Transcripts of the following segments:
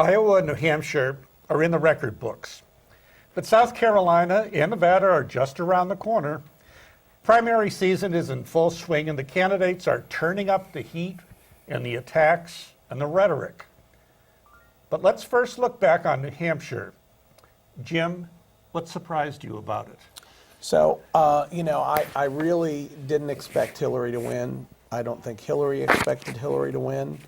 Iowa and New Hampshire are in the record books, but South Carolina and Nevada are just around the corner. Primary season is in full swing, and the candidates are turning up the heat and the attacks and the rhetoric. But let's first look back on New Hampshire. Jim, what surprised you about it? So, I really didn't expect Hillary to win. I don't think Hillary expected Hillary to win.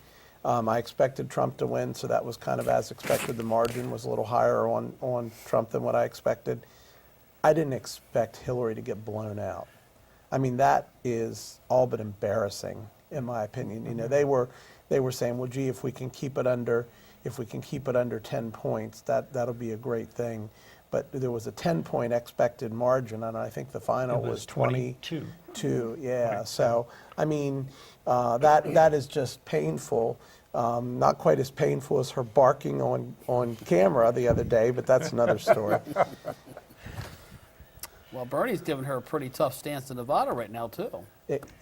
I expected Trump to win, so that was kind of as expected. The margin was a little higher on Trump than what I expected. I didn't expect Hillary to get blown out. I mean, that is all but embarrassing, in my opinion. You know, they were saying, well, gee, if we can keep it under 10 points, that'll be a great thing. But there was a 10-point expected margin, and I think the final was 22. Yeah. 22. So, I mean, that is just painful. Not quite as painful as her barking on camera the other day, but that's another story. Well, Bernie's giving her a pretty tough stance in Nevada right now, too.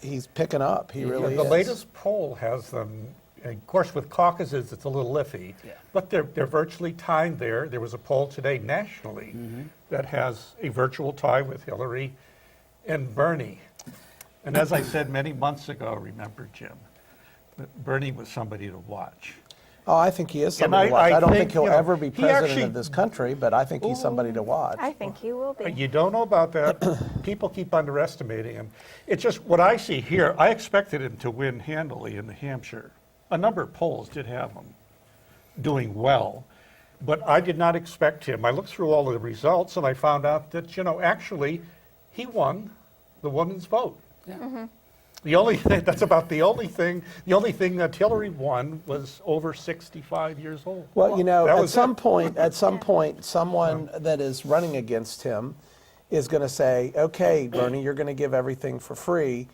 He's picking up. He really is. The latest poll has them, of course, with caucuses, it's a little iffy, but they're virtually tied there. There was a poll today nationally that has a virtual tie with Hillary and Bernie. And as I said many months ago, remember, Jim, that Bernie was somebody to watch. Oh, I think he is somebody to watch. I don't think he'll ever be president actually, of this country, but I think he's somebody to watch. I think he will be. You don't know about that. People keep underestimating him. It's just what I see here. I expected him to win handily in New Hampshire. A number of polls did have him doing well, but I did not expect him. I looked through all of the results and I found out that, actually, he won the woman's vote. Yeah. The only thing, that's about the only thing that Hillary won was over 65 years old. Well, at some point, someone that is running against him is going to say, okay, Bernie, you're going to give everything for free.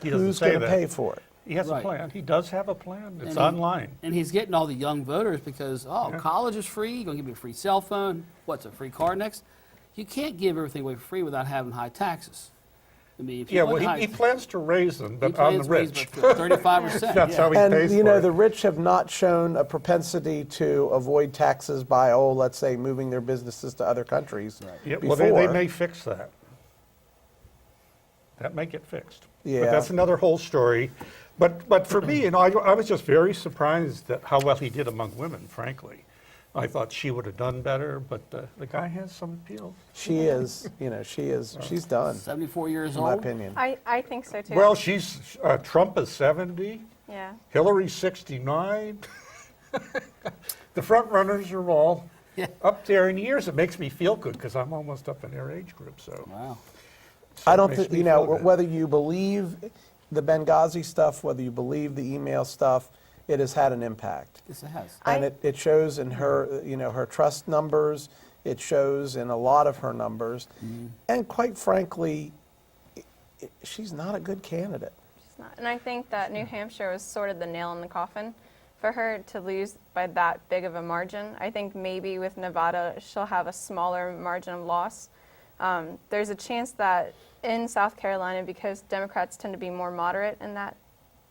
Who's going to pay for it? He has a plan. He does have a plan. It's online. And he's getting all the young voters because, college is free. You're going to give me a free cell phone. What's a free car next? You can't give everything away for free without having high taxes. I mean, he plans to raise them, but on the rich. 35%. That's how he pays for it. The rich have not shown a propensity to avoid taxes by, let's say, moving their businesses to other countries. Right. Yeah, well, they may fix that. That may get fixed. Yeah. But that's another whole story. But for me, I was just very surprised at how well he did among women, frankly. I thought she would have done better, but the guy has some appeal. She is, she's done. 74 years old. In my opinion. I think so too. Well, Trump is 70. Yeah. Hillary's 69. The front runners are all up there in years. It makes me feel good because I'm almost up in their age group. So. Wow. I don't think, whether you believe the Benghazi stuff, whether you believe the email stuff, it has had an impact. Yes, it has. And it shows in her, her trust numbers. It shows in a lot of her numbers. And quite frankly, she's not a good candidate. She's not. And I think that New Hampshire was sort of the nail in the coffin for her to lose by that big of a margin. I think maybe with Nevada, she'll have a smaller margin of loss. There's a chance that in South Carolina, because Democrats tend to be more moderate in that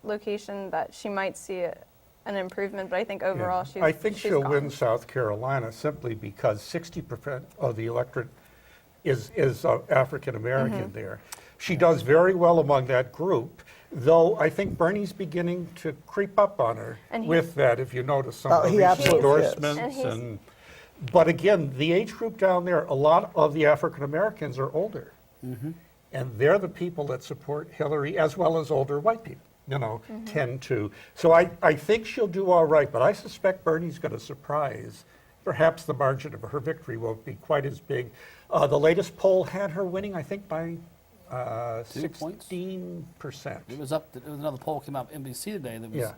location, that she might see an improvement, but I think overall she'll win South Carolina simply because 60% of the electorate is African American there. She does very well among that group, though I think Bernie's beginning to creep up on her with that, if you notice some of the endorsements. But again, the age group down there, a lot of the African Americans are older. And they're the people that support Hillary as well as older white people. Tend to. So I think she'll do all right, but I suspect Bernie's going to surprise. Perhaps the margin of her victory won't be quite as big. The latest poll had her winning, I think, by 16%. It was up. There was another poll came out NBC today that was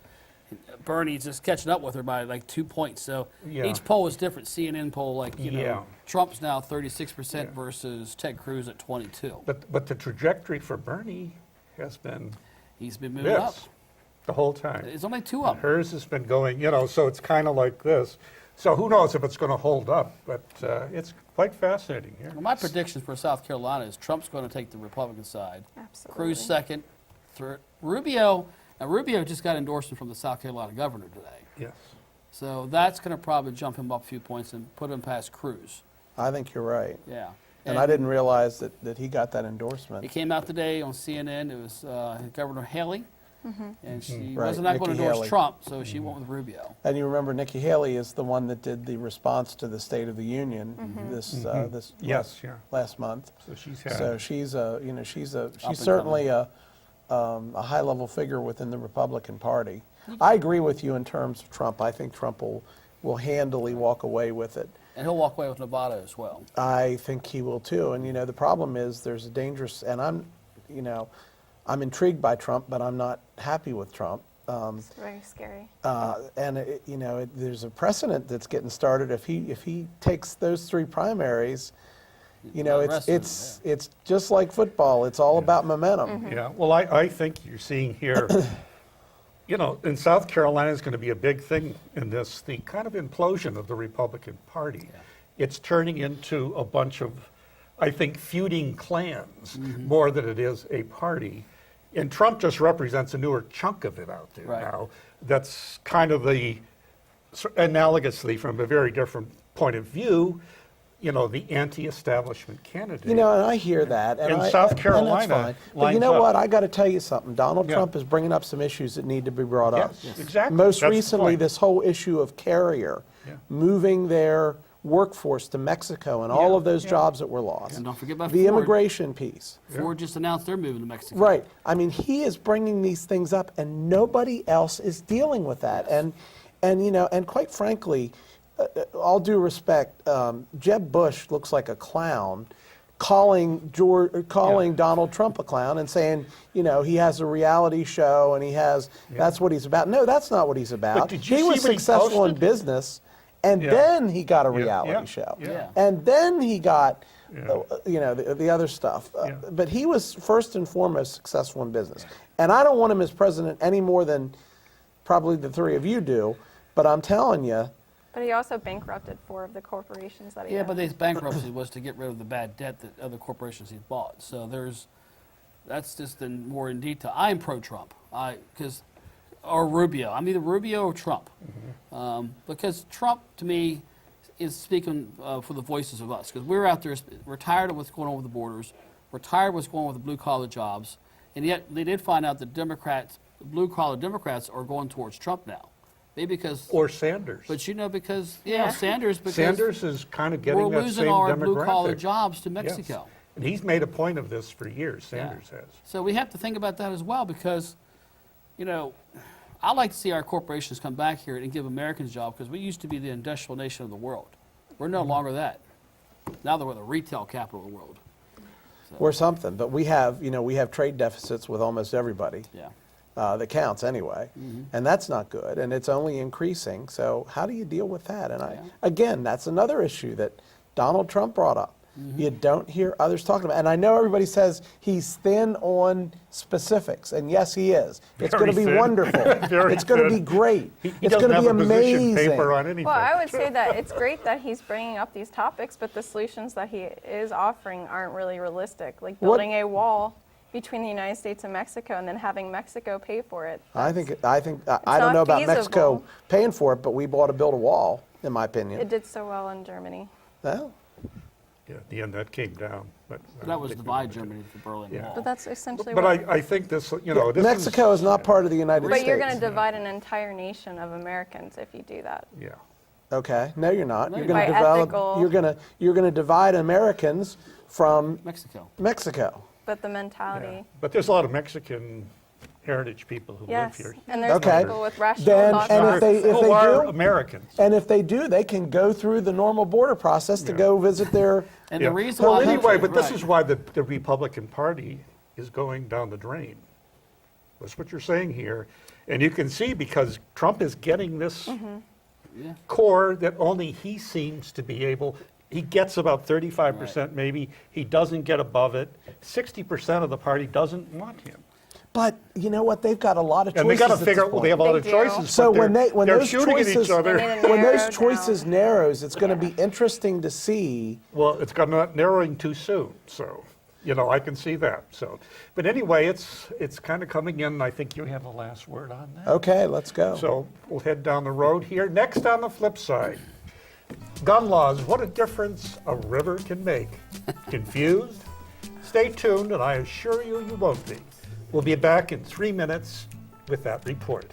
Bernie's just catching up with her by like 2 points. So each poll is different. CNN poll, Trump's now 36% versus Ted Cruz at 22. But the trajectory for Bernie has been. He's been moving up the whole time. It's only two up. Hers has been going, so it's kind of like this. So who knows if it's going to hold up, but it's quite fascinating here. Well, my prediction for South Carolina is Trump's going to take the Republican side. Absolutely. Cruz second, third. Rubio just got endorsement from the South Carolina governor today. Yes. So that's going to probably jump him up a few points and put him past Cruz. I think you're right. Yeah. And I didn't realize that he got that endorsement. It came out today on CNN. It was Governor Haley, and she Right, wasn't going to Nikki endorse Haley. Trump, so she went with Rubio. And you remember Nikki Haley is the one that did the response to the State of the Union this Yes, yeah. last month. So she's had. So she's she's and certainly a high level figure within the Republican Party. I agree with you in terms of Trump. I think Trump will handily walk away with it. And he'll walk away with Nevada as well. I think he will too. And the problem is there's a dangerous, and I'm intrigued by Trump, but I'm not happy with Trump. It's very scary. And there's a precedent that's getting started. If he takes those 3 primaries, it's just like football. It's all about momentum. Yeah, well, I think you're seeing here, in South Carolina is going to be a big thing in this, the kind of implosion of the Republican Party. Yeah. It's turning into a bunch of, I think, feuding clans more than it is a party. And Trump just represents a newer chunk of it out there now. That's kind of analogously from a very different point of view, the anti-establishment candidate. And I hear that. And South Carolina and that's fine. But you lines know up. what? I got to tell you something. Donald Trump is bringing up some issues that need to be brought up. Yes, exactly. Most That's the recently, point. this whole issue of Carrier moving their workforce to Mexico and all of those jobs that were lost. And don't forget about the Ford. immigration piece. Ford just announced they're moving to Mexico. Right. I mean, he is bringing these things up, and nobody else is dealing with that. And quite frankly, all due respect, Jeb Bush looks like a clown, calling Donald Trump a clown and saying, he has a reality show and that's what he's about. No, that's not what he's about. did you He see was what he successful in posted? business, and then he got a reality show, and then he got. The other stuff. But he was first and foremost successful in business. And I don't want him as president any more than probably the 3 of you do, but I'm telling you. But he also bankrupted 4 of the corporations that he Yeah, had. but his bankruptcy was to get rid of the bad debt that other corporations he's bought. So that's just more in detail. I'm pro-Trump, or Rubio. I'm either Rubio or Trump, because Trump to me is speaking for the voices of us. Because we're out there, we're tired of what's going on with the borders. We're tired of what's going on with the blue-collar jobs, and yet they did find out that blue-collar Democrats are going towards Trump now. Maybe because Or Sanders. But because Sanders is kind of we're getting that losing same our blue-collar demographic. jobs to Yes. Mexico. And he's made a point of this for years, Sanders has. So we have to think about that as well because, I like to see our corporations come back here and give Americans jobs because we used to be the industrial nation of the world. We're no longer that. Now that we're the retail capital of the world. Or something, but we have trade deficits with almost everybody. Yeah. That counts anyway, and that's not good, and it's only increasing. So how do you deal with that? And again, that's another issue that Donald Trump brought up. You don't hear others talking about, and I know everybody says he's thin on specifics, and yes, he is. It's going to be thin. wonderful. It's going to be great. He It's doesn't going to have be a position amazing. paper on anything. Well, I would say that it's great that he's bringing up these topics, but the solutions that he is offering aren't really realistic. Like building a wall between the United States and Mexico and then having Mexico pay for it. I don't not know about Mexico feasible. paying for it, but we ought to build a wall, in my opinion. It did so well in Germany. Well, Yeah, at the end that came down. But That was divide Germany for Berlin Yeah. Wall. But that's essentially But what... I think this, this Mexico is not part of the United States. But you're going to divide an entire nation of Americans if you do that. Yeah. Okay, no, you're not. No, You're you're going to not. develop. Ethical- You're going to divide Americans from Mexico. Mexico. But the mentality... Yeah. But there's a lot of Mexican heritage people who Yes, live here. and there's Okay. people with rational Then- thought and if they- processes. who are do- Americans. And if they do, they can go through the normal border process to go visit their. And Yeah. the reason Well, why... anyway, but this Right. is why the Republican Party is going down the drain. That's what you're saying here. And you can see because Trump is getting this Yeah. core that only he seems to be able. He gets about 35% maybe. He doesn't get above it. 60% of the party doesn't want him. But you know what? They've got a lot of choices. And they got to at figure this out, point. they have a lot They of do. choices. So but when they're those shooting choices, at each other. They need to when those narrow choices down. narrows, it's going to be interesting to see. Well, it's not narrowing too soon, so. You know, I can see that. So, but anyway, it's kind of coming in. I think you have the last word on that. Okay, let's go. So we'll head down the road here. Next on the flip side, gun laws, what a difference a river can make. Confused? Stay tuned, and I assure you, you won't be. We'll be back in 3 minutes with that report.